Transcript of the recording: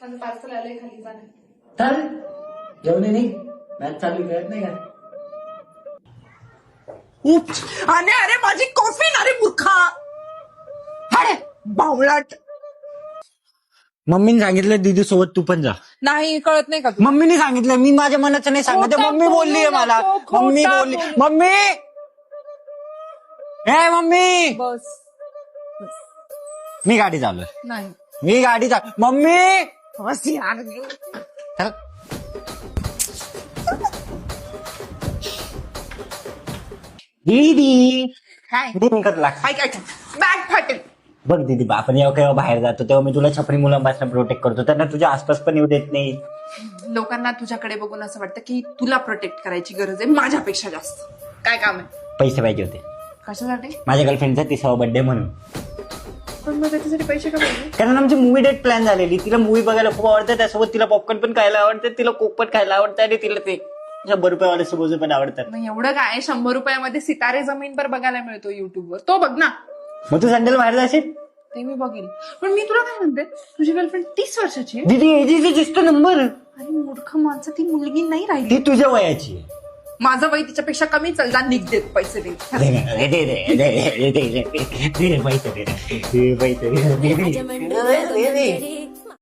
माझं पार्सल आलंय खाली जाणार. तर जेवण नाही मॅच चालू करत नाही का? अरे अरे माझी कॉफी ना रे मूर्खा. अरे बावळट. मम्मीने सांगितलं दीदी सोबत तू पण जा. नाही कळत नाही का तू? मम्मीने सांगितलं, मी माझ्या मनाचं नाही सांगत. खोटं मम्मी बोलली आहे बोलू मला. नको, मम्मी खोटं बोलली. बोलू. मम्मी हे मम्मी बस मी गाडी चालू. नाही मी गाडी चालू. मम्मी बस यार. चल. दीदी काय दीदी कर लाग. ऐक ऐक बॅग फाटेल. बघ दीदी, आपण जेव्हा बाहेर जातो तेव्हा मी तुला छपरी मुलांपासून प्रोटेक्ट करतो, त्यांना तुझ्या आसपास पण येऊ देत नाही. लोकांना तुझ्याकडे बघून असं वाटतं की तुला प्रोटेक्ट करायची गरज आहे माझ्यापेक्षा जास्त. काय काम आहे? पैसे पाहिजे होते कशासाठी? माझ्या गर्लफ्रेंडचा 30वा बर्थडे म्हणून. पण मग त्याच्यासाठी पैसे का पाहिजे? कारण आमची मूवी डेट प्लॅन झालेली. तिला मूवी बघायला खूप आवडतं, त्यासोबत तिला पॉपकॉर्न पण खायला आवडतं, तिला कोक पण खायला आवडतं, आणि तिला ते 100 रुपयावाले समोसे पण आवडतात. मग एवढं काय 100 रुपयामध्ये सितारे जमीन पर बघायला मिळतो युट्यूबवर, तो बघ ना. मग तू संडेला बाहेर जाशील? ते मी बघेन. पण मी तुला काय म्हणते, तुझी गर्लफ्रेंड 30 वर्षाची आहे. दीदी एजीची दिसतो नंबर. अरे मूर्ख माणसं, ती मुलगी नाही राहिली. ती तुझ्या वयाची आहे. माझं वय तिच्यापेक्षा कमी. चल जा निघ, देत पैसे दे. दे ना, दे पैसे दे.